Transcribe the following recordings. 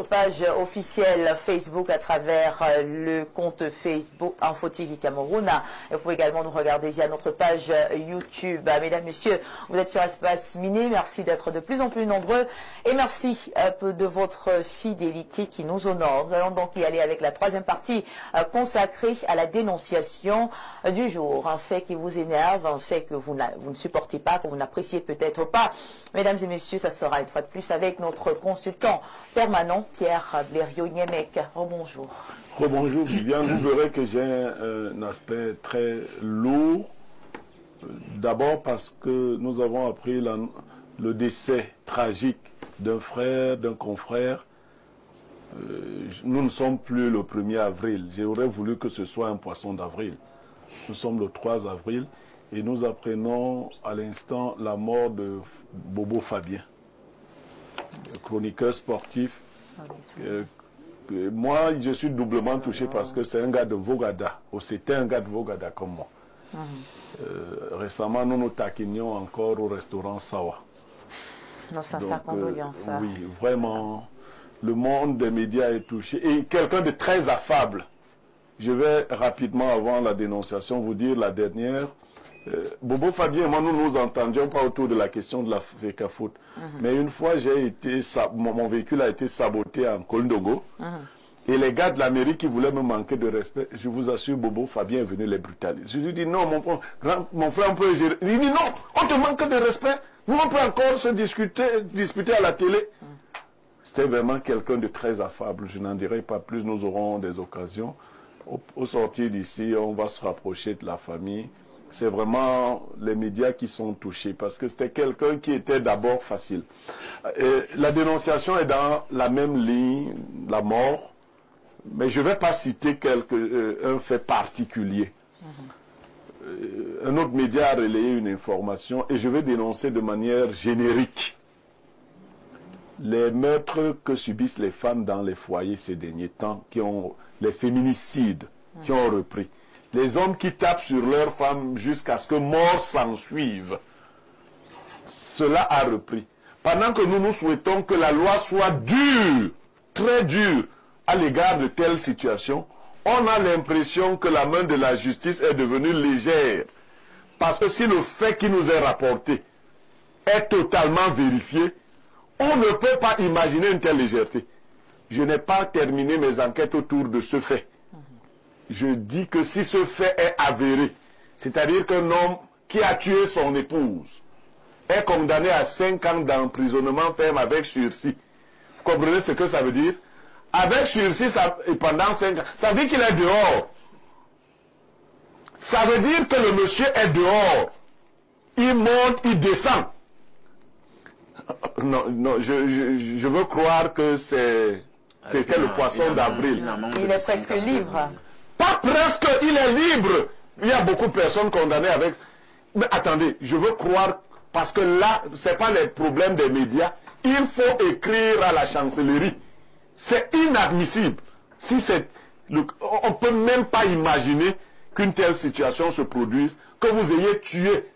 Page officielle Facebook à travers le compte Facebook Info TV Cameroun. Vous pouvez également nous regarder via notre page YouTube. Mesdames, Messieurs, vous êtes sur Espace Miné. Merci d'être de plus en plus nombreux et merci de votre fidélité qui nous honore. Nous allons donc y aller avec la troisième partie consacrée à la dénonciation du jour. Un fait qui vous énerve, un fait que vous ne supportez pas, que vous n'appréciez peut-être pas. Mesdames et Messieurs, ça se fera une fois de plus avec notre consultant permanent, Pierre Blériot-Niémec. Rebonjour. Rebonjour Viviane, vous verrez que j'ai un aspect très lourd. D'abord parce que nous avons appris le décès tragique d'un frère, d'un confrère. Nous ne sommes plus le 1er avril. J'aurais voulu que ce soit un poisson d'avril. Nous sommes le 3 avril et nous apprenons à l'instant la mort de Bobo Fabien, chroniqueur sportif. Moi, je suis doublement touché parce que c'est un gars de Vogada, ou c'était un gars de Vogada comme moi. Récemment, nous nous taquinions encore au restaurant Sawa. Nos sincères condoléances. Oui, vraiment, le monde des médias est touché. Et quelqu'un de très affable. Je vais rapidement, avant la dénonciation, vous dire la dernière. Bobo Fabien et moi, nous nous entendions pas autour de la question de la FECAFOOT. Mais une fois, mon véhicule a été saboté en Koldogo. Et les gars de la mairie qui voulaient me manquer de respect, je vous assure, Bobo Fabien est venu les brutaliser. Je lui dis non, mon frère, on peut gérer. Il dit non, on te manque de respect. Nous, on peut encore se disputer à la télé. C'était vraiment quelqu'un de très affable. Je n'en dirai pas plus, nous aurons des occasions. Au sortir d'ici, on va se rapprocher de la famille. C'est vraiment les médias qui sont touchés parce que c'était quelqu'un qui était d'abord facile. La dénonciation est dans la même ligne, la mort, mais je ne vais pas citer un fait particulier. Un autre média a relayé une information et je vais dénoncer de manière générique les meurtres que subissent les femmes dans les foyers ces derniers temps, les féminicides qui ont repris. Les hommes qui tapent sur leurs femmes jusqu'à ce que mort s'en suive. Cela a repris. Pendant que nous souhaitons que la loi soit dure, très dure, à l'égard de telles situations, on a l'impression que la main de la justice est devenue légère. Parce que si le fait qui nous est rapporté est totalement vérifié, on ne peut pas imaginer une telle légèreté. Je n'ai pas terminé mes enquêtes autour de ce fait. Je dis que si ce fait est avéré, c'est-à-dire qu'un homme qui a tué son épouse est condamné à 5 ans d'emprisonnement ferme avec sursis. Vous comprenez ce que ça veut dire? Avec sursis et pendant 5 ans, ça veut dire qu'il est dehors. Ça veut dire que le monsieur est dehors. Il monte, il descend. Non, je veux croire que c'était le poisson d'avril. Il est presque libre. Pas presque, il est libre. Il y a beaucoup de personnes condamnées avec... Mais attendez, je veux croire, parce que là, ce n'est pas les problèmes des médias. Il faut écrire à la chancellerie. C'est inadmissible. On ne peut même pas imaginer qu'une telle situation se produise, que vous ayez tué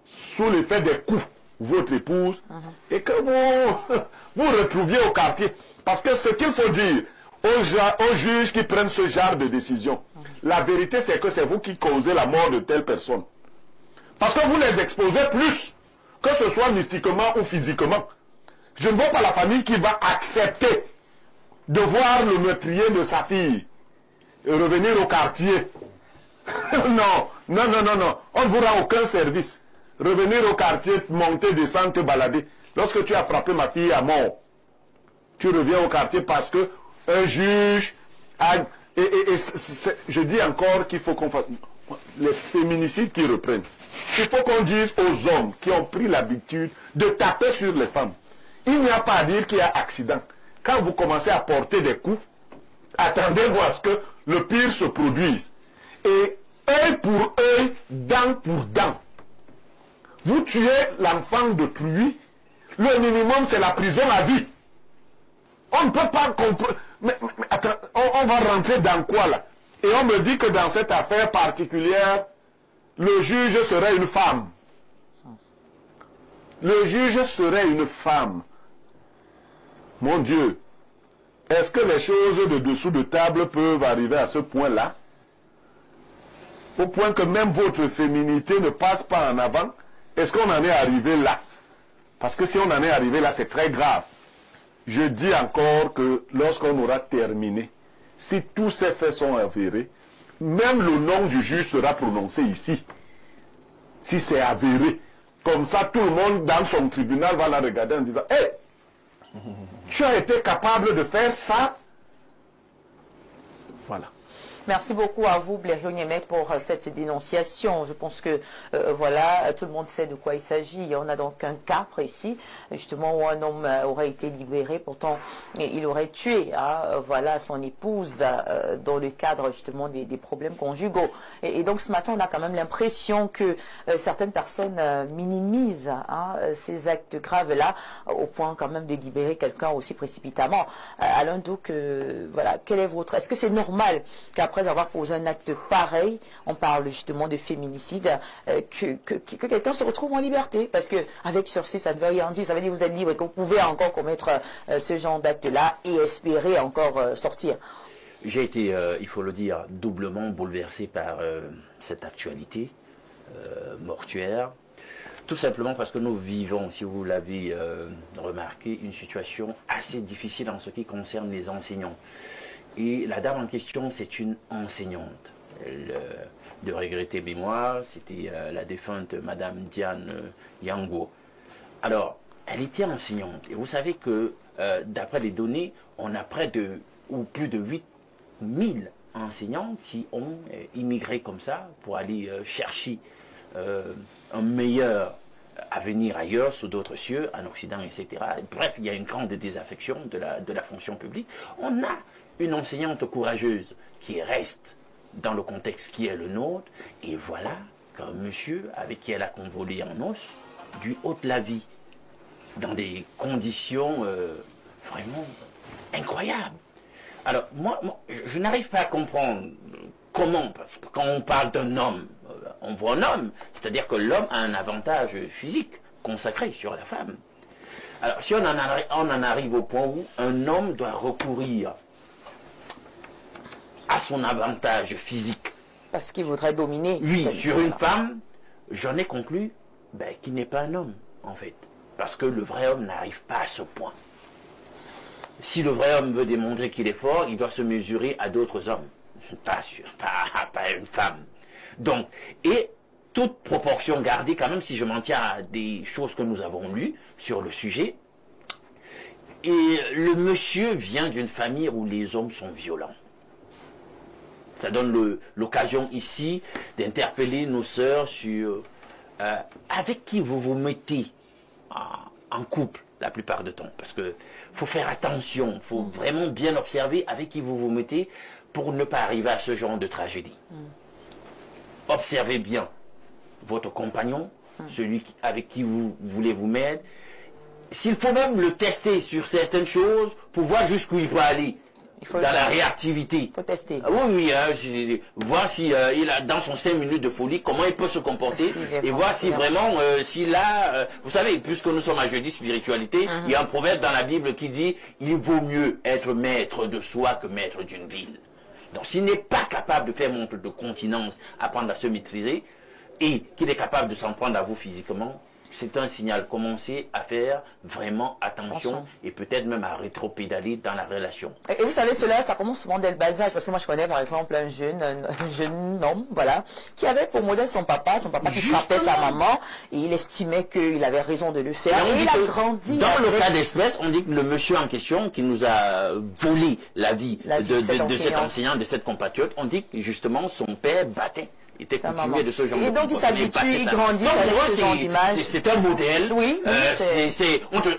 sous l'effet des coups votre épouse, et que vous retrouviez au quartier. Parce que ce qu'il faut dire aux juges qui prennent ce genre de décision, la vérité c'est que c'est vous qui causez la mort de telle personne. Parce que vous les exposez plus, que ce soit mystiquement ou physiquement. Je ne vois pas la famille qui va accepter de voir le meurtrier de sa fille revenir au quartier. Non. On ne vous rend aucun service. Revenir au quartier, monter, descendre, te balader. Lorsque tu as frappé ma fille à mort, tu reviens au quartier parce que un juge a... je dis encore qu'il faut qu'on fasse... Les féminicides qui reprennent. Il faut qu'on dise aux hommes qui ont pris l'habitude de taper sur les femmes. Il n'y a pas à dire qu'il y a accident. Quand vous commencez à porter des coups, attendez-vous à ce que le pire se produise. Et œil pour œil, dent pour dent. Vous tuez l'enfant d'autrui, le minimum c'est la prison à vie. On ne peut pas comprendre. Mais attends, on va rentrer dans quoi là? Et on me dit que dans cette affaire particulière, le juge serait une femme. Le juge serait une femme. Mon Dieu, Est-ce que les choses de dessous de table peuvent arriver à ce point-là? Au point que même votre féminité ne passe pas en avant? Est-ce qu'on en est arrivé là? Parce que si on en est arrivé là, c'est très grave. Je dis encore que lorsqu'on aura terminé, si tous ces faits sont avérés, même le nom du juge sera prononcé ici. Si c'est avéré. Comme ça, tout le monde dans son tribunal va la regarder en disant « Hé, tu as été capable de faire ça ?» Voilà. Merci beaucoup à vous, Blériot Niémé, pour cette dénonciation. Je pense que, voilà, tout le monde sait de quoi il s'agit. On a donc un cas précis, justement, où un homme aurait été libéré. Pourtant, il aurait tué, voilà, son épouse dans le cadre, justement, des problèmes conjugaux. Et donc, ce matin, on a quand même l'impression que certaines personnes minimisent ces actes graves-là, au point quand même de libérer quelqu'un aussi précipitamment. Alain Douc, voilà, quel est votre... Est-ce que c'est normal qu'après avoir posé un acte pareil, on parle justement de féminicide, que quelqu'un se retrouve en liberté? Parce que avec sursis, ça ne veut rien dire. Ça veut dire que vous êtes libre et que vous pouvez encore commettre ce genre d'acte-là et espérer encore sortir. J'ai été, il faut le dire, doublement bouleversé par cette actualité mortuaire. Tout simplement parce que nous vivons, si vous l'avez remarqué, une situation assez difficile en ce qui concerne les enseignants. Et la dame en question, c'est une enseignante. De regretter mémoire, c'était la défunte Madame Diane Yango. Alors, elle était enseignante. Et vous savez que, d'après les données, on a près de, ou plus de 8000 enseignants qui ont immigré comme ça pour aller chercher un meilleur avenir ailleurs, sous d'autres cieux, en Occident, etc. Bref, il y a une grande désaffection de la fonction publique. On a une enseignante courageuse qui reste dans le contexte qui est le nôtre, et voilà qu'un monsieur avec qui elle a convolé en os lui ôte la vie dans des conditions vraiment incroyables. Alors, moi je n'arrive pas à comprendre comment, parce que quand on parle d'un homme, on voit un homme, c'est-à-dire que l'homme a un avantage physique consacré sur la femme. Alors, si on en arrive au point où un homme doit recourir à son avantage physique. Parce qu'il voudrait dominer. Oui, sur une femme, j'en ai conclu qu'il n'est pas un homme, en fait. Parce que le vrai homme n'arrive pas à ce point. Si le vrai homme veut démontrer qu'il est fort, il doit se mesurer à d'autres hommes. Pas une femme. Donc, et toute proportion gardée, quand même, si je m'en tiens à des choses que nous avons lues sur le sujet, et le monsieur vient d'une famille où les hommes sont violents. Ça donne l'occasion ici d'interpeller nos sœurs sur avec qui vous vous mettez en couple la plupart du temps. Parce que faut faire attention, il faut vraiment bien observer avec qui vous vous mettez pour ne pas arriver à ce genre de tragédie. Observez bien votre compagnon, celui avec qui vous voulez vous mettre. S'il faut même le tester sur certaines choses pour voir jusqu'où il peut aller. Dans la réactivité. Il faut tester. Oui, voir si il a dans son 5 minutes de folie, comment il peut se comporter et voir si vraiment, s'il a... vous savez, puisque nous sommes à jeudi spiritualité, il y a un proverbe dans la Bible qui dit « Il vaut mieux être maître de soi que maître d'une ville ». Donc s'il n'est pas capable de faire montre de continence, apprendre à se maîtriser, et qu'il est capable de s'en prendre à vous physiquement, c'est un signal. Commencez à faire vraiment attention et peut-être même à rétropédaler dans la relation. Et vous savez, cela, ça commence souvent dès le bas âge, parce que moi je connais par exemple un jeune homme, voilà, qui avait pour modèle son papa qui frappait sa maman, et il estimait qu'il avait raison de le faire. Et il a grandi. Dans le cas d'espèce, on dit que le monsieur en question qui nous a volé la vie de cet enseignant, de cette compatriote, on dit que justement son père battait. Il était coutumier de ce genre de et donc il s'habitue, il grandit avec ce genre d'image. C'est un modèle. Oui.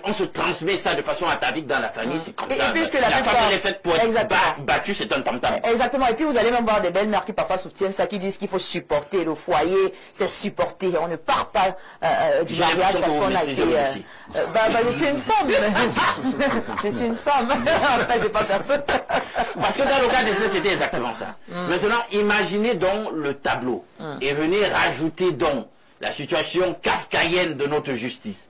On se transmet ça de façon atavique dans la famille. C'est comme ça. Et puisque la femme est faite pour être battue, c'est un tam-tam. Exactement. Et puis vous allez même voir des belles-mères qui parfois soutiennent ça, qui disent qu'il faut supporter le foyer, c'est supporter. On ne part pas du mariage parce qu'on a été... je suis une femme. Je suis une femme. Après, c'est pas personne. Parce que dans le cas d'espèce, c'était exactement ça. Maintenant, imaginez donc le tableau. Et venez rajouter donc la situation kafkaïenne de notre justice.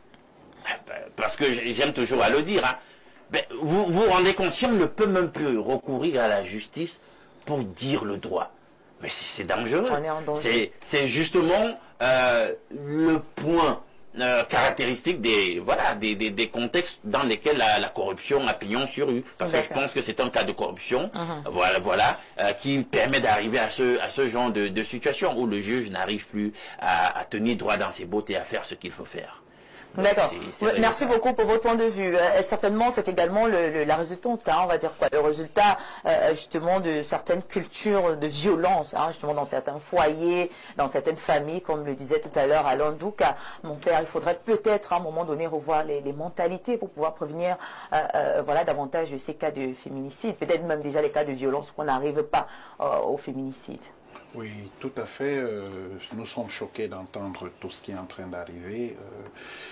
Parce que j'aime toujours à le dire, Ben, vous vous rendez compte, si on ne peut même plus recourir à la justice pour dire le droit, mais c'est dangereux. On est en danger. C'est justement le point caractéristique des contextes dans lesquels la corruption a pignon sur rue. Parce que je pense que c'est un cas de corruption, qui permet d'arriver à ce genre de situation où le juge n'arrive plus à tenir droit dans ses bottes et à faire ce qu'il faut faire. D'accord. Merci beaucoup pour votre point de vue. Certainement, c'est également la résultante, on va dire quoi, le résultat justement de certaines cultures de violence, justement dans certains foyers, dans certaines familles, comme le disait tout à l'heure Alain Douka. Mon père, il faudrait peut-être à un moment donné revoir les mentalités pour pouvoir prévenir davantage de ces cas de féminicide, peut-être même déjà les cas de violence qu'on n'arrive pas au féminicide. Oui, tout à fait. Nous sommes choqués d'entendre tout ce qui est en train d'arriver.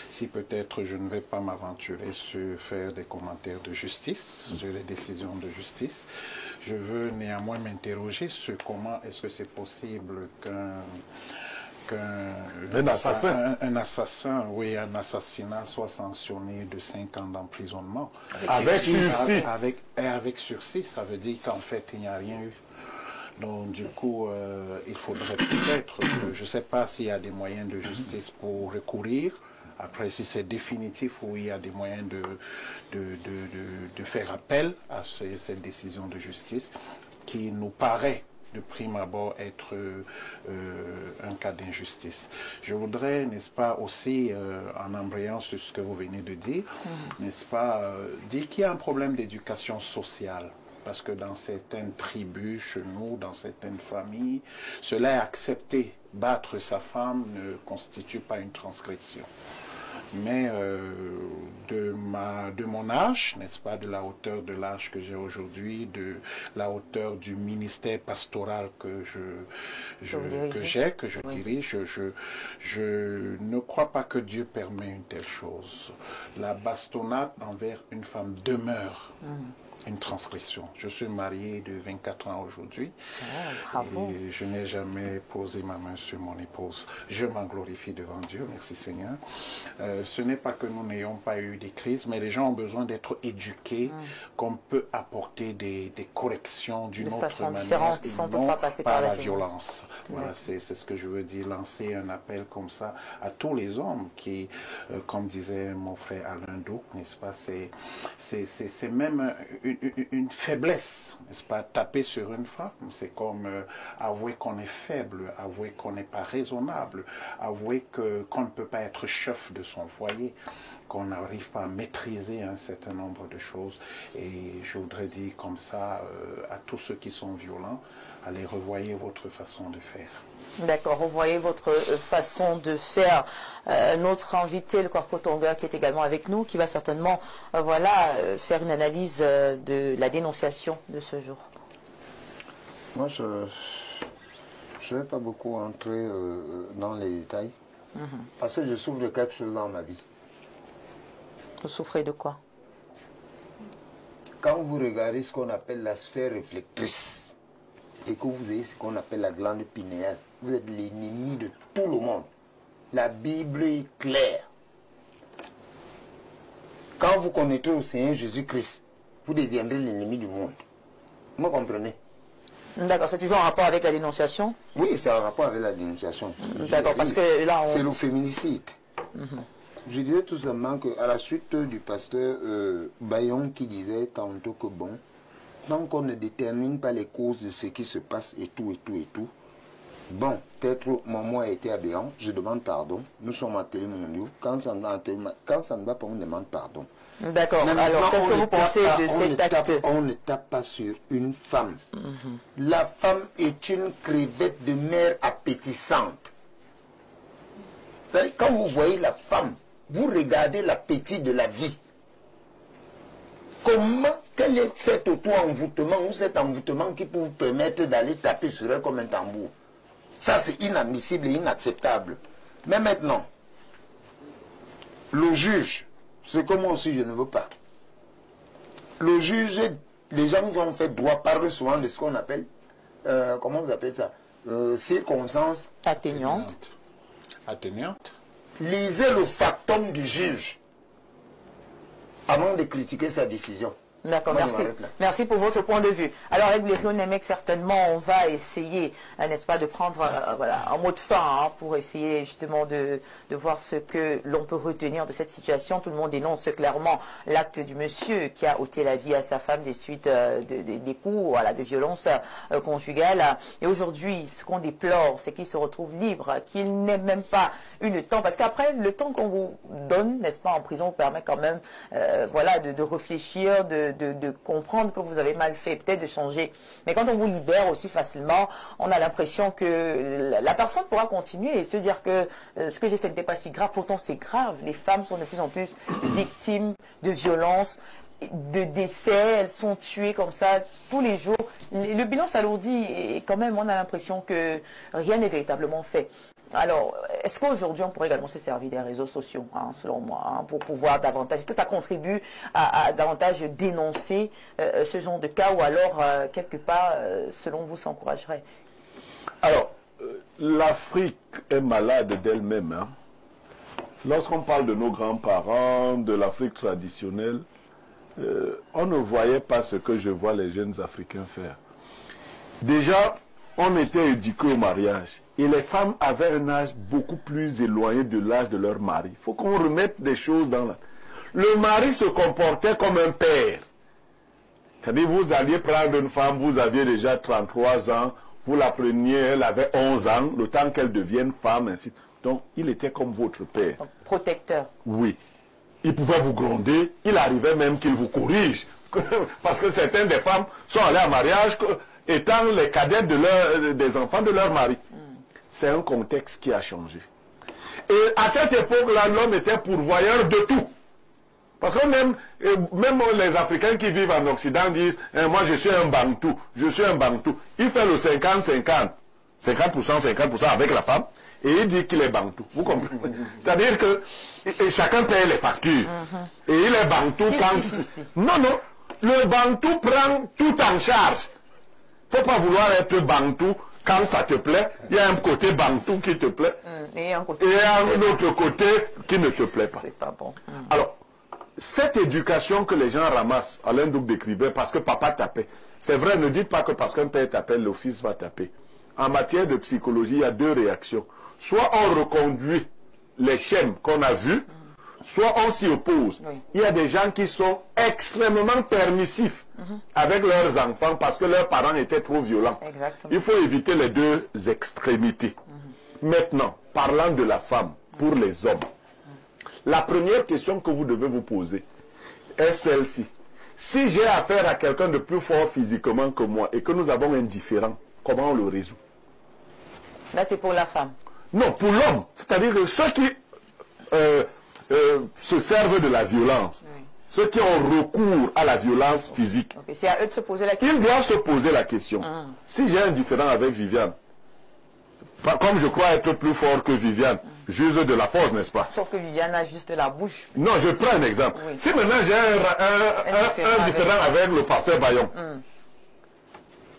Si peut-être je ne vais pas m'aventurer sur faire des commentaires de justice, sur les décisions de justice, je veux néanmoins m'interroger sur comment est-ce que c'est possible un assassin, un assassinat soit sanctionné de 5 ans d'emprisonnement. Avec sursis. Avec sursis, ça veut dire qu'en fait, il n'y a rien eu. Donc du coup, il faudrait peut-être, je ne sais pas s'il y a des moyens de justice pour recourir. Après, si c'est définitif ou il y a des moyens de faire appel à cette décision de justice qui nous paraît de prime abord être un cas d'injustice. Je voudrais, n'est-ce pas, aussi, en embrayant sur ce que vous venez de dire, n'est-ce pas, dire qu'il y a un problème d'éducation sociale. Parce que dans certaines tribus, chez nous, dans certaines familles, cela est accepté. Battre sa femme ne constitue pas une transgression. Mais de mon âge, n'est-ce pas, de la hauteur de l'âge que j'ai aujourd'hui, de la hauteur du ministère pastoral que je dirige, je ne crois pas que Dieu permet une telle chose. La bastonnade envers une femme demeure une transgression. Je suis marié de 24 ans aujourd'hui et je n'ai jamais posé ma main sur mon épouse. Je m'en glorifie devant Dieu, merci Seigneur. Ce n'est pas que nous n'ayons pas eu des crises, mais les gens ont besoin d'être éduqués, qu'on peut apporter des corrections d'une autre manière et non par la violence. Voilà, c'est ce que je veux dire, lancer un appel comme ça à tous les hommes qui, comme disait mon frère Alain Douc, n'est-ce pas, c'est même une faiblesse, n'est-ce pas? Taper sur une femme, c'est comme avouer qu'on est faible, avouer qu'on n'est pas raisonnable, avouer qu'on ne peut pas être chef de son foyer, qu'on n'arrive pas à maîtriser un certain nombre de choses. Et je voudrais dire comme ça à tous ceux qui sont violents, allez revoyer votre façon de faire. D'accord, revoyez votre façon de faire. Notre invité, le Kwarko Tonga, qui est également avec nous, qui va certainement faire une analyse de la dénonciation de ce jour. Moi, je ne vais pas beaucoup entrer dans les détails, parce que je souffre de quelque chose dans ma vie. Vous souffrez de quoi? Quand vous regardez ce qu'on appelle la sphère réflectrice, et que vous ayez ce qu'on appelle la glande pinéale, vous êtes l'ennemi de tout le monde. La Bible est claire. Quand vous connaîtrez le Seigneur Jésus-Christ, vous deviendrez l'ennemi du monde. Vous me comprenez? D'accord, c'est toujours en rapport avec la dénonciation? Oui, c'est en rapport avec la dénonciation. D'accord, parce que là... C'est le féminicide. Je disais tout simplement qu'à la suite du pasteur Bayon qui disait tantôt que bon, tant qu'on ne détermine pas les causes de ce qui se passe et tout, bon, peut-être mon mot a été aberrant, je demande pardon, nous sommes en télé mondiaux, quand ça ne va pas, on demande pardon. D'accord, alors qu'est-ce que vous pensez de cet acte? On ne tape pas sur une femme. La femme est une crevette de mer appétissante. C'est-à-dire, quand vous voyez la femme, vous regardez l'appétit de la vie. Quel est cet auto-envoûtement ou cet envoûtement qui peut vous permettre d'aller taper sur elle comme un tambour? Ça, c'est inadmissible et inacceptable. Mais maintenant, le juge, c'est comme moi aussi je ne veux pas. Le juge, les gens qui ont fait droit parlent souvent de ce qu'on appelle, comment vous appelez ça, circonstances atténuantes. Atténuantes. Lisez le factum du juge. avant de critiquer sa décision. D'accord, Moi, je merci. m'arrête là. Merci pour votre point de vue. Alors, avec les Clonémec, certainement, on va essayer, n'est-ce pas, de prendre voilà, un mot de fin pour essayer justement de voir ce que l'on peut retenir de cette situation. Tout le monde dénonce clairement l'acte du monsieur qui a ôté la vie à sa femme des suites des coups, voilà, de violences conjugales. Et aujourd'hui, ce qu'on déplore, c'est qu'il se retrouve libre, qu'il n'ait même pas eu le temps. Parce qu'après, le temps qu'on vous donne, n'est-ce pas, en prison, vous permet quand même voilà, de réfléchir, de comprendre que vous avez mal fait, peut-être de changer. Mais quand on vous libère aussi facilement, on a l'impression que la personne pourra continuer et se dire que ce que j'ai fait n'était pas si grave. Pourtant, c'est grave. Les femmes sont de plus en plus victimes de violences, de décès. Elles sont tuées comme ça tous les jours. Le bilan s'alourdit et quand même, on a l'impression que rien n'est véritablement fait. Alors, est-ce qu'aujourd'hui, on pourrait également se servir des réseaux sociaux, selon moi, pour pouvoir davantage... Est-ce que ça contribue à davantage dénoncer ce genre de cas ou alors, quelque part, selon vous, ça encouragerait? Alors, l'Afrique est malade d'elle-même. Hein. Lorsqu'on parle de nos grands-parents, de l'Afrique traditionnelle, on ne voyait pas ce que je vois les jeunes Africains faire. Déjà, on était éduqués au mariage. Et les femmes avaient un âge beaucoup plus éloigné de l'âge de leur mari. Il faut qu'on remette des choses dans la... Le mari se comportait comme un père. C'est-à-dire, vous alliez prendre une femme, vous aviez déjà 33 ans, vous la preniez, elle avait 11 ans, le temps qu'elle devienne femme, ainsi. Donc, il était comme votre père. Protecteur. Oui. Il pouvait vous gronder, il arrivait même qu'il vous corrige. Parce que certaines des femmes sont allées en mariage étant les cadettes des enfants de leur mari. C'est un contexte qui a changé. Et à cette époque-là, l'homme était pourvoyeur de tout. Parce que même les Africains qui vivent en Occident disent moi je suis un Bantou, je suis un Bantou. Il fait le 50-50. 50% avec la femme et il dit qu'il est Bantou. Vous comprenez? C'est-à-dire que chacun paye les factures. Et il est Bantou quand... Non, le Bantou prend tout en charge. Il ne faut pas vouloir être Bantou quand ça te plaît. Il y a un côté Bantou qui te plaît et un autre côté qui ne te plaît pas. C'est pas bon. Alors, cette éducation que les gens ramassent, Alain Douk décrivait, parce que papa tapait. C'est vrai, ne dites pas que parce qu'un père t'appelle, le fils va taper. En matière de psychologie, il y a deux réactions. Soit on reconduit les schèmes qu'on a vus, soit on s'y oppose. Oui. Il y a des gens qui sont extrêmement permissifs avec leurs enfants parce que leurs parents étaient trop violents. Exactement. Il faut éviter les deux extrémités. Maintenant, parlant de la femme pour les hommes, la première question que vous devez vous poser est celle-ci. Si j'ai affaire à quelqu'un de plus fort physiquement que moi et que nous avons un différend, comment on le résout? Là, c'est pour la femme. Non, pour l'homme. C'est-à-dire que ceux qui se servent de la violence, ceux qui ont recours à la violence physique, c'est à eux de se poser la question. Ils doivent se poser la question. Si j'ai un différend avec Viviane, comme je crois être plus fort que Viviane, j'use de la force, n'est-ce pas? Sauf que Viviane a juste la bouche. Non, je prends un exemple. Oui. Si maintenant j'ai un différend avec le pasteur Bayon,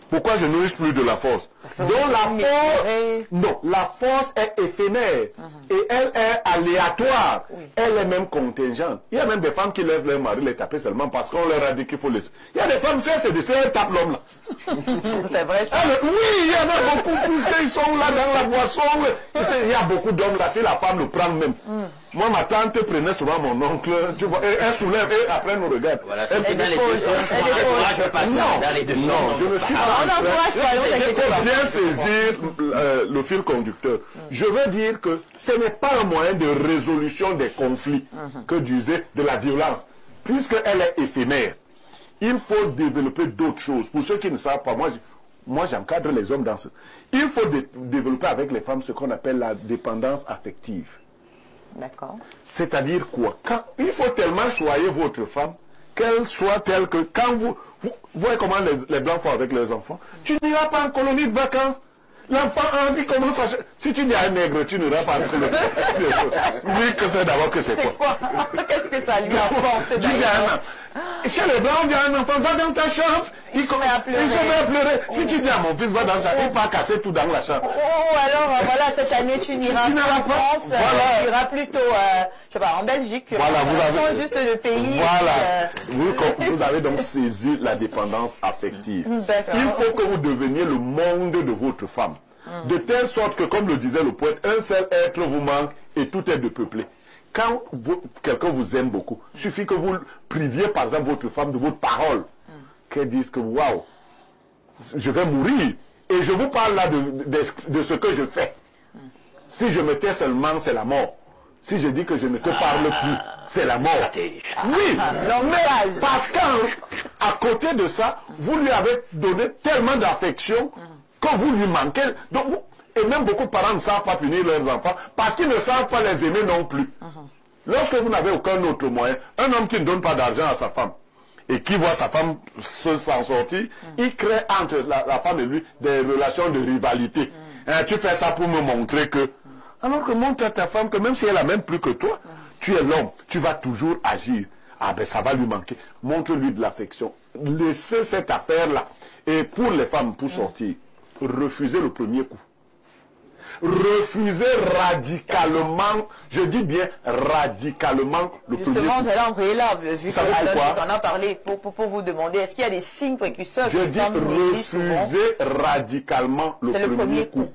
pourquoi je n'use plus de la force? Donc la force est éphémère et elle est aléatoire. Elle est même contingente. Il y a même des femmes qui laissent leur mari les taper seulement parce qu'on leur a dit qu'il faut laisser. Il y a des femmes, elles tapent l'homme là. C'est vrai ça? Oui, il y en a beaucoup plus qu'ils sont là dans la boisson. Il y a beaucoup d'hommes là, si la femme le prend même. Moi, ma tante prenait souvent mon oncle, tu vois, et elle soulève et après nous regarde. Voilà, elle fait dans les deux sens. Non, je ne suis pas. Il faut bien saisir le fil conducteur. Je veux dire que ce n'est pas un moyen de résolution des conflits que d'user de la violence, puisqu'elle est éphémère. Il faut développer d'autres choses. Pour ceux qui ne savent pas, moi j'encadre les hommes dans ce... Il faut développer avec les femmes ce qu'on appelle la dépendance affective. D'accord. C'est-à-dire quoi? Il faut tellement choyer votre femme qu'elle soit telle que quand vous voyez comment les Blancs font avec leurs enfants, tu n'iras pas en colonie de vacances. L'enfant a envie comment ça... Si tu dis à un nègre, tu n'iras pas en colonie de vacances. Dis que c'est d'abord que c'est quoi? Qu'est-ce que ça lui apporte? Chez les Blancs, on dit à un enfant, va dans ta chambre. Ils sont à pleurer. Si tu dis à mon fils, va dans ta chambre, il va casser tout dans la chambre. Ou alors, voilà, cette année, tu n'iras pas en France, tu iras plutôt, je sais pas, en Belgique. Voilà, vous avez juste le pays. Voilà. Vous avez donc saisi la dépendance affective. Il faut que vous deveniez le monde de votre femme. De telle sorte que, comme le disait le poète, un seul être vous manque et tout est depeuplé. Quand quelqu'un vous aime beaucoup, il suffit que vous priviez par exemple votre femme de votre parole, qu'elle dise que waouh, je vais mourir. Et je vous parle là de ce que je fais. Si je me tais seulement, c'est la mort. Si je dis que je ne te parle plus, c'est la mort. Oui, mais parce qu'à côté de ça, vous lui avez donné tellement d'affection que vous lui manquez. Donc, et même beaucoup de parents ne savent pas punir leurs enfants parce qu'ils ne savent pas les aimer non plus. Lorsque vous n'avez aucun autre moyen, un homme qui ne donne pas d'argent à sa femme et qui voit sa femme s'en sortir, il crée entre la femme et lui des relations de rivalité. Tu fais ça pour me montrer que... Alors que montre à ta femme que même si elle a même plus que toi, tu es l'homme, tu vas toujours agir. Ah ben ça va lui manquer. Montre-lui de l'affection. Laissez cette affaire-là. Et pour les femmes, pour sortir, refusez le premier coup. Refusez radicalement, je dis bien radicalement le premier coup. Justement, j'allais envoyer là, vu qu'on en a parlé, pour vous demander, est-ce qu'il y a des signes précurseurs? Je dis refusez radicalement le premier coup.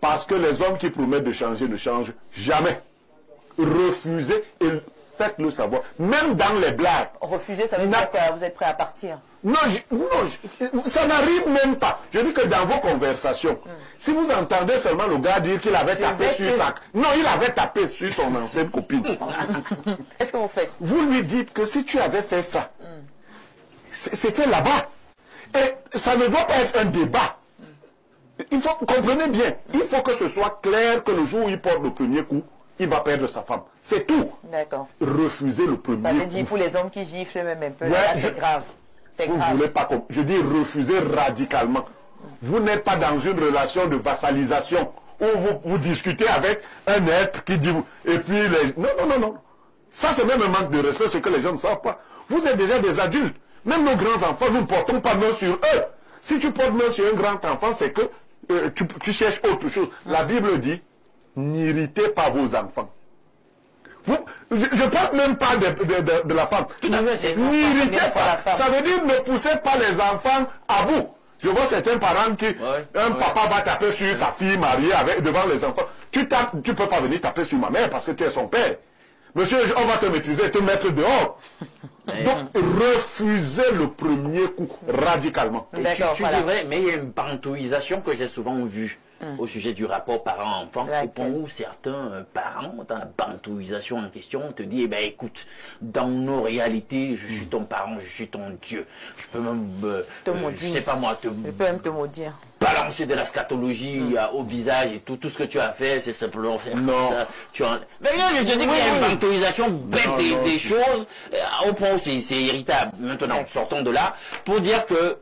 Parce que les hommes qui promettent de changer ne changent jamais. Refusez et faites-le savoir. Même dans les blagues. Refuser, ça veut dire que vous êtes prêt à partir. Non, ça n'arrive même pas. Je dis que dans vos conversations, si vous entendez seulement le gars dire qu'il avait tapé sur sa... Non, il avait tapé sur son ancienne copine. Qu'est-ce que vous faites? Vous lui dites que si tu avais fait ça, c'était là-bas. Et ça ne doit pas être un débat. Il faut, comprenez bien, il faut que ce soit clair que le jour où il porte le premier coup, il va perdre sa femme. C'est tout. D'accord. Refuser le premier coup. Ça veut dire pour les hommes qui giflent même un peu, là, c'est grave. Vous ne voulez pas... Je dis refuser radicalement. Vous n'êtes pas dans une relation de vassalisation où vous discutez avec un être qui dit... Et puis... Non. Ça, c'est même un manque de respect, ce que les gens ne savent pas. Vous êtes déjà des adultes. Même nos grands-enfants, nous ne portons pas main sur eux. Si tu portes main sur un grand-enfant, c'est que tu cherches autre chose. La Bible dit, n'irritez pas vos enfants. Je ne parle même pas de la femme. N'irritez pas. Ça veut dire ne poussez pas les enfants à bout. Je vois certains parents qui... un papa va taper sur sa fille mariée devant les enfants. Tu ne peux pas venir taper sur ma mère parce que tu es son père. Monsieur, on va te maîtriser, te mettre dehors. Donc, refusez le premier coup radicalement. Tu dirais, mais il y a une bantouisation que j'ai souvent vue au sujet du rapport parent-enfant, où certains parents, dans la bantouisation en question, te disent, eh ben, écoute, dans nos réalités, je suis ton parent, je suis ton Dieu. Je peux même, je sais pas moi, je peux même te maudire. Balancer de la scatologie au visage et tout ce que tu as fait, c'est simplement faire ça. Mais là, je te dis qu'il y a une bantouisation bête des choses, au point où c'est irritable. Maintenant, sortons de là, pour dire que,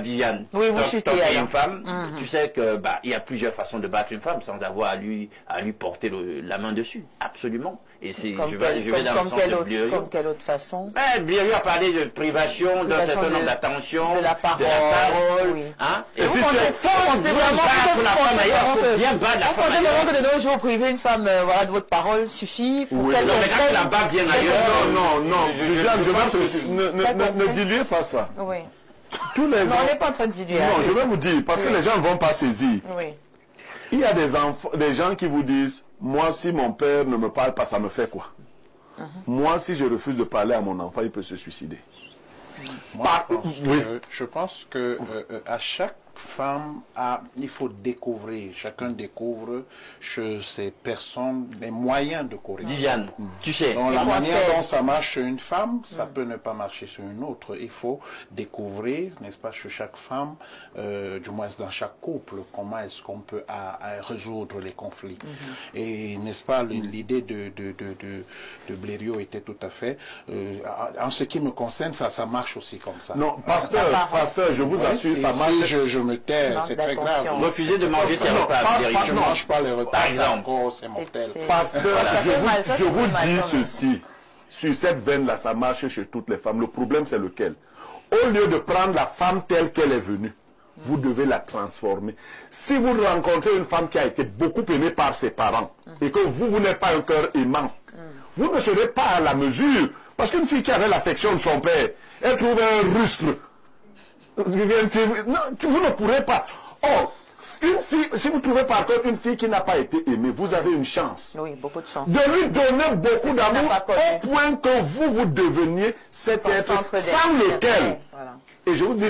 Viviane, toi qui es une femme, tu sais que il y a plusieurs façons de battre une femme sans avoir à lui porter la main dessus. Absolument. Et c'est, je vais dans le sens de Blériot. Comme quelle autre façon? Blériot a parlé de privation, d'un certain nombre d'attention, de la parole. Oui. Hein? Et si on pensait vraiment que de nos jours, priver une femme de votre parole suffit pour qu'elle... Non, mais quand tu la bats bien ailleurs... Non, ne diluez pas ça. Oui. Non, on n'est pas en train de diluer. Non, je vais vous dire, parce que les gens ne vont pas saisir. Oui. Il y a des gens qui vous disent, moi, si mon père ne me parle pas, ça me fait quoi? Moi, si je refuse de parler à mon enfant, il peut se suicider. Je pense que à chaque femme, il faut découvrir, chacun découvre chez ces personnes les moyens de corriger. Diane, tu sais. Donc, la manière dont ça marche chez une femme, ça peut ne pas marcher sur une autre. Il faut découvrir, n'est-ce pas, chez chaque femme, du moins dans chaque couple, comment est-ce qu'on peut résoudre les conflits. Et n'est-ce pas, l'idée de Blériot était tout à fait... en ce qui me concerne, ça marche aussi comme ça. Non, pasteur, je vous assure, ça marche. Si je me tais, c'est très grave. Refusez de manger tes repas. Je ne mange pas les repas, par exemple. C'est mortel. Pasteur, je vous dis ceci. sur cette veine-là, ça marche chez toutes les femmes. Le problème, c'est lequel? Au lieu de prendre la femme telle qu'elle est venue, vous devez la transformer. Si vous rencontrez une femme qui a été beaucoup aimée par ses parents et que vous n'êtes pas un cœur aimant, vous ne serez pas à la mesure. Parce qu'une fille qui avait l'affection de son père, elle trouve un rustre. Non, vous ne pourrez pas. Or, une fille, si vous trouvez par contre une fille qui n'a pas été aimée, vous avez une chance. Oui, beaucoup de chance. De lui donner beaucoup d'amour au point que vous deveniez cet être sans lequel. Voilà. Et je vous dis,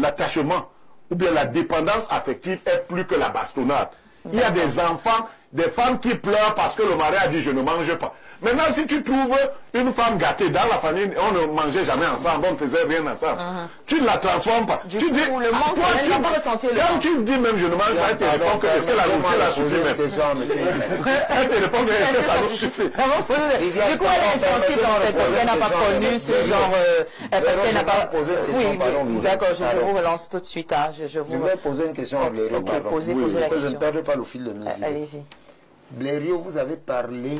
l'attachement ou bien la dépendance affective est plus que la bastonnade. Il y a des enfants, des femmes qui pleurent parce que le mari a dit je ne mange pas. Maintenant, si tu trouves une femme gâtée dans la famille, on ne mangeait jamais ensemble, on ne faisait rien ensemble. Tu ne la transformes pas. Du tu coup, dis, le manque, toi, elle tu va pas ressentir le quand manque. tu dis même je ne mange pas, elle te répond que est-ce que la nourriture a suffi même. Elle te répond que est-ce que ça nous suffit. Du coup, elle est insensible en fait, parce qu'elle n'a pas connu ce genre. Parce qu'elle n'a pas. Oui, d'accord, je vous relance tout de suite. Hein. Je Je vais poser une question à Blériot. Ok, posez la Que je ne question. perde pas le fil de mes idées. Allez-y. Blériot, vous avez parlé,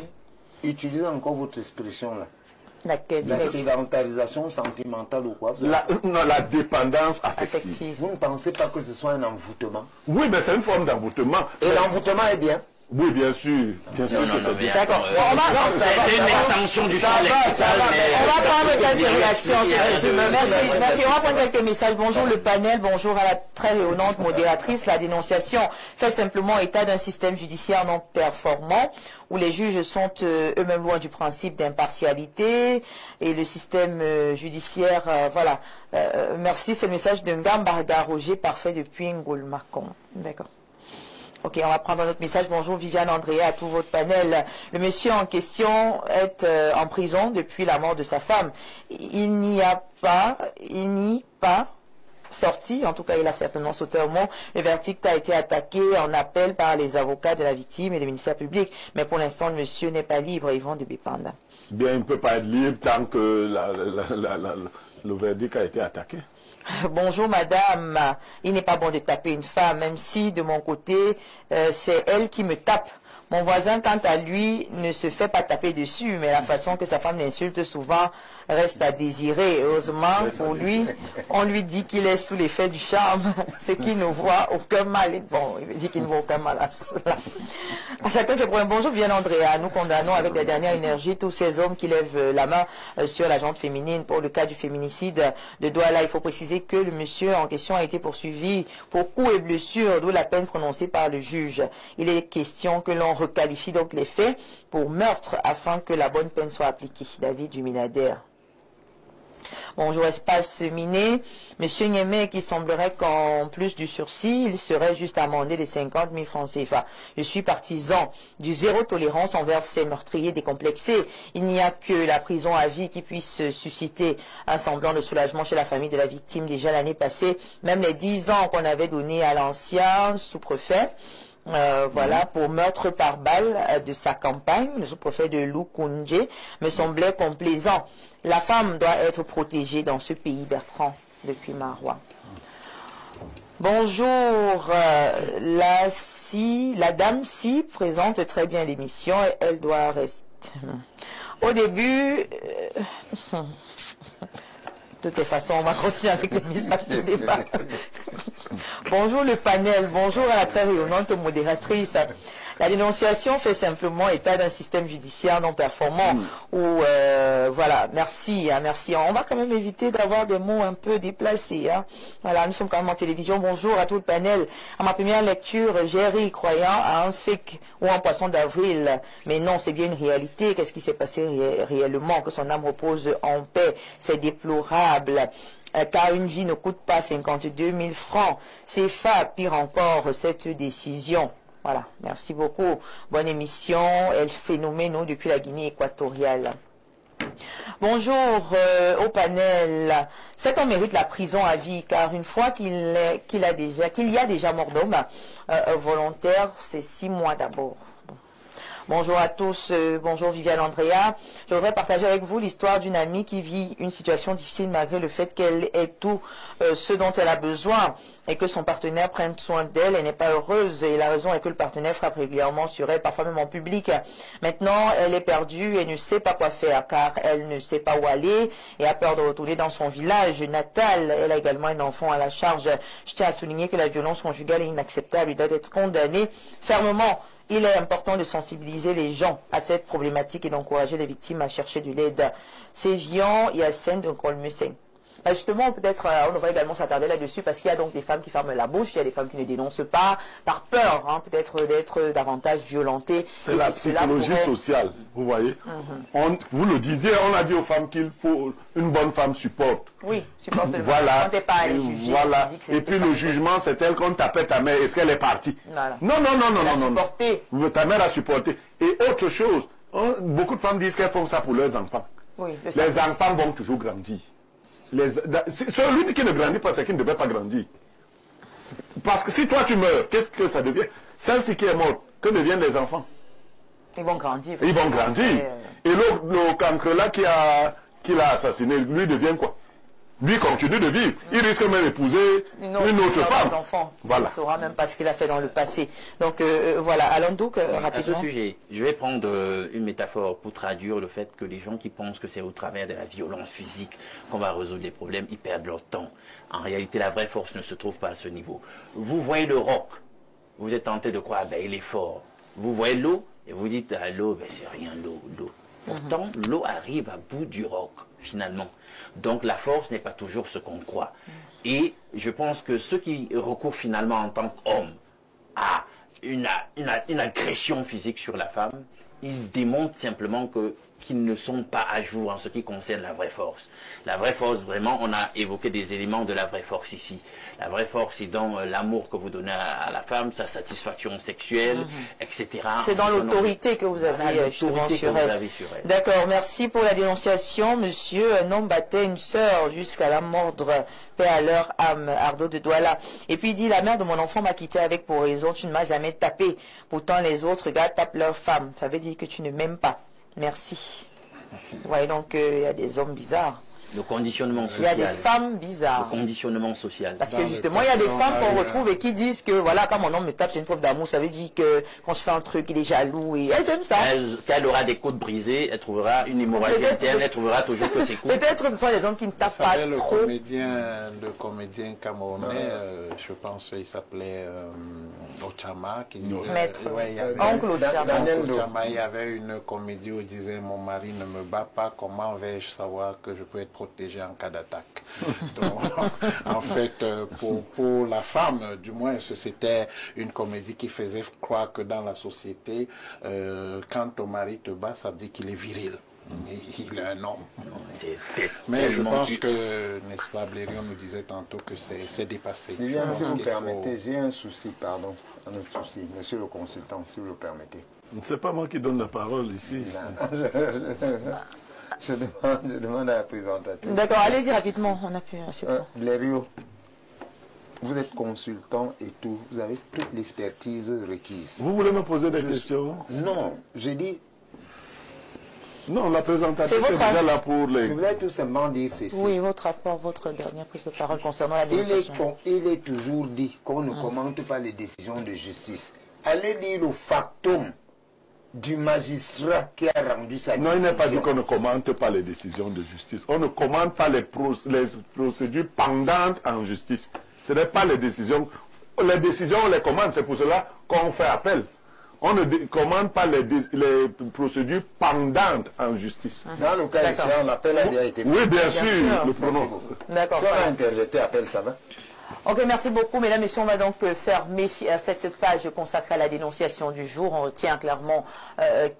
utilisez encore votre expression là. Laquelle? La sédentarisation sentimentale ou quoi vous avez- La dépendance affective. Affective. Vous ne pensez pas que ce soit un envoûtement? Oui, mais c'est une forme d'envoûtement. Et l'envoûtement est bien. Oui, bien sûr. Bien sûr Non, que non, c'est non, bien. mais D'accord. attends, Bon, on va- c'est une extension du champ lexical, mais- On va prendre quelques réactions. Merci. Merci. On va prendre quelques messages. Bonjour le panel, bonjour à la très rayonnante modératrice. La dénonciation fait simplement état d'un système judiciaire non performant où les juges sont eux-mêmes loin du principe d'impartialité et le système judiciaire, voilà. Merci, c'est le message de Ngambarga Roger, parfait depuis Ngolmakon. D'accord. Ok, on va prendre notre message. Bonjour Viviane Andrea, à tout votre panel. Le monsieur en question est en prison depuis la mort de sa femme. Il n'y pas sorti, en tout cas il a certainement sauté au mot. Le verdict a été attaqué en appel par les avocats de la victime et le ministère public. Mais pour l'instant, le monsieur n'est pas libre, Yvon de Bépanda. Bien, il ne peut pas être libre tant que le verdict a été attaqué. Bonjour madame, il n'est pas bon de taper une femme, même si de mon côté, c'est elle qui me tape. Mon voisin, quant à lui, ne se fait pas taper dessus, mais la façon que sa femme l'insulte souvent reste à désirer. Heureusement pour lui, on lui dit qu'il est sous l'effet du charme, ce qui ne voit aucun mal. Bon, il dit qu'il ne voit aucun mal à cela. À chacun ses problèmes. Bonjour bien Andrea, nous condamnons avec la dernière énergie tous ces hommes qui lèvent la main sur la gente féminine. Pour le cas du féminicide de Douala, il faut préciser que le monsieur en question a été poursuivi pour coups et blessures, d'où la peine prononcée par le juge. Il est question que l'on requalifie donc les faits pour meurtre afin que la bonne peine soit appliquée. David Juminader. Bonjour espace miné. Monsieur Niémé qui semblerait qu'en plus du sursis, il serait juste amendé de 50 000 francs CFA. Je suis partisan du zéro tolérance envers ces meurtriers décomplexés. Il n'y a que la prison à vie qui puisse susciter un semblant de soulagement chez la famille de la victime. Déjà l'année passée, même les 10 ans qu'on avait donnés à l'ancien sous-préfet, voilà, pour meurtre par balle de sa campagne, le sous-préfet de Lukunje, me semblait complaisant. La femme doit être protégée dans ce pays, Bertrand, depuis Marois. Bonjour, la dame si présente très bien l'émission et elle doit rester. Au début, de toute façon, on va continuer avec les messages de débat. Bonjour le panel, bonjour à la très rayonnante modératrice. La dénonciation fait simplement état d'un système judiciaire non performant où, voilà, merci, hein, merci. On va quand même éviter d'avoir des mots un peu déplacés. Hein. Voilà, nous sommes quand même en télévision. Bonjour à tout le panel. À ma première lecture, j'ai ri croyant à un fake ou un poisson d'avril. Mais non, c'est bien une réalité. Qu'est-ce qui s'est passé réellement? Que son âme repose en paix. C'est déplorable. Car une vie ne coûte pas 52 000 francs. C'est pire encore, cette décision. Voilà, merci beaucoup. Bonne émission. Elle phénomène depuis la Guinée équatoriale. Bonjour au panel. Cet homme mérite la prison à vie car une fois qu'il y a déjà mort d'homme volontaire, c'est 6 mois d'abord. Bonjour à tous, bonjour Viviane Andrea. Je voudrais partager avec vous l'histoire d'une amie qui vit une situation difficile malgré le fait qu'elle ait tout ce dont elle a besoin et que son partenaire prenne soin d'elle. Elle n'est pas heureuse et la raison est que le partenaire frappe régulièrement sur elle, parfois même en public. Maintenant, elle est perdue et ne sait pas quoi faire car elle ne sait pas où aller et a peur de retourner dans son village natal. Elle a également un enfant à la charge. Je tiens à souligner que la violence conjugale est inacceptable et doit être condamnée fermement. Il est important de sensibiliser les gens à cette problématique et d'encourager les victimes à chercher de l'aide. C'est Vian Yassine de Kolmusen. Justement, peut-être, on devrait également s'attarder là-dessus parce qu'il y a donc des femmes qui ferment la bouche, il y a des femmes qui ne dénoncent pas, par peur, hein, peut-être d'être davantage violentées. C'est la psychologie sociale, vous voyez. Vous le disiez, on a dit aux femmes qu'il faut une bonne femme supporte. Oui, supporte le voilà. Pas juger, voilà. Et puis le jugement, c'est tel qu'on tapait ta mère, est-ce qu'elle est partie? Voilà. Non. Supporté. Ta mère a supporté. Et autre chose, beaucoup de femmes disent qu'elles font ça pour leurs enfants. Oui, les enfants vont toujours grandir. Celui qui ne grandit pas, c'est qu'il ne devait pas grandir. Parce que si toi tu meurs, qu'est-ce que ça devient? Celle-ci qui est morte, que deviennent les enfants? Ils vont grandir. Ils vont grandir. Et le cancre-là qui l'a assassiné, lui devient quoi? Lui continue de vivre. Il risque même d'épouser une autre femme. Enfants. Voilà. Il ne saura même pas ce qu'il a fait dans le passé. Donc voilà, allons donc rapidement. À ce sujet, je vais prendre une métaphore pour traduire le fait que les gens qui pensent que c'est au travers de la violence physique qu'on va résoudre les problèmes, ils perdent leur temps. En réalité, la vraie force ne se trouve pas à ce niveau. Vous voyez le roc, vous êtes tenté de croire, ben, il est fort. Vous voyez l'eau, et vous dites, ah, l'eau, ben, c'est rien, l'eau. Pourtant, l'eau arrive à bout du roc, finalement. Donc la force n'est pas toujours ce qu'on croit. Et je pense que ceux qui recourent finalement en tant qu'hommes à une agression physique sur la femme, ils démontrent simplement qu'ils ne sont pas à jour en ce qui concerne la vraie force. La vraie force, vraiment, on a évoqué des éléments de la vraie force ici. La vraie force, c'est dans l'amour que vous donnez à la femme, sa satisfaction sexuelle, etc. C'est dans l'autorité que vous avez justement sur elle. D'accord, merci pour la dénonciation, monsieur. Un homme battait une sœur jusqu'à la mordre. Paix à leur âme, Ardo de Douala. Et puis il dit, la mère de mon enfant m'a quitté avec pour raison, tu ne m'as jamais tapé. Pourtant les autres gars tapent leur femme. Ça veut dire que tu ne m'aimes pas. Merci. Vous voyez donc il y a des hommes bizarres. Le conditionnement social. Il y a des femmes bizarres. Le conditionnement social. Parce que justement, il y a des femmes qu'on retrouve et qui disent que voilà, quand mon homme me tape, c'est une preuve d'amour. Ça veut dire que quand je fais un truc, il est jaloux et elles aiment ça. Quand elle aura des côtes brisées, elle trouvera une hémorragie interne, elle trouvera toujours que c'est cool. Peut-être ce sont les hommes qui ne tapent pas trop. Le comédien camerounais, je pense il s'appelait Ochama. Maître. Oncle Ochama. Il y avait une comédie où il disait, mon mari ne me bat pas, comment vais-je savoir que je peux être protégé en cas d'attaque. En fait, pour la femme, du moins, c'était une comédie qui faisait croire que dans la société, quand ton mari te bat, ça veut dire qu'il est viril. Il est un homme. Mais je pense que, n'est-ce pas, Blérion nous disait tantôt que c'est dépassé. Viviane, si vous permettez, j'ai un souci, pardon, un autre souci. Monsieur le consultant, si vous le permettez. C'est pas moi qui donne la parole ici. Je demande à la présentatrice. D'accord, allez-y rapidement, on a plus assez de temps. Blériot, vous êtes consultant et tout, vous avez toute l'expertise requise. Vous voulez me poser des questions? Non, j'ai dit... Non, la présentatrice est déjà là pour les... Je voulais tout simplement dire ceci. Oui, votre rapport, votre dernière prise de parole concernant la dénonciation. Il est toujours dit qu'on ne commente pas les décisions de justice. Allez dire le factum du magistrat qui a rendu sa décision. Non, il n'est pas dit qu'on ne commente pas les décisions de justice. On ne commente pas les procédures pendantes en justice. Ce n'est pas les décisions. Les décisions, on les commande. C'est pour cela qu'on fait appel. On ne commande pas les procédures pendantes en justice. Dans le cas échéant, l'appel a déjà été fait. Oui, bien sûr, le prononce. D'accord. Si on a interjeté appel, ça va? Ok, merci beaucoup. Mesdames et messieurs, on va donc fermer cette page consacrée à la dénonciation du jour. On retient clairement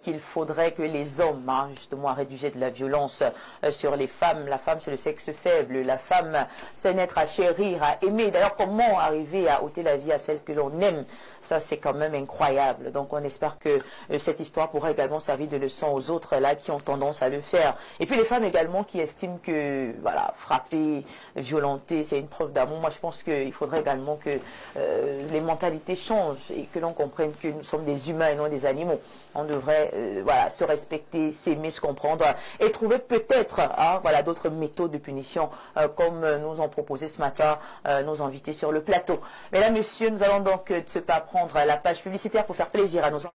qu'il faudrait que les hommes, justement, réduisent de la violence sur les femmes. La femme, c'est le sexe faible. La femme, c'est un être à chérir, à aimer. D'ailleurs, comment arriver à ôter la vie à celle que l'on aime? Ça, c'est quand même incroyable. Donc, on espère que cette histoire pourra également servir de leçon aux autres, là, qui ont tendance à le faire. Et puis, les femmes également qui estiment que, voilà, frapper, violenter, c'est une preuve d'amour. Moi, je pense pense qu'il faudrait également que les mentalités changent et que l'on comprenne que nous sommes des humains et non des animaux. On devrait voilà, se respecter, s'aimer, se comprendre et trouver peut-être voilà, d'autres méthodes de punition comme nous ont proposé ce matin nos invités sur le plateau. Mesdames, Messieurs, nous allons donc se pas prendre la page publicitaire pour faire plaisir à nos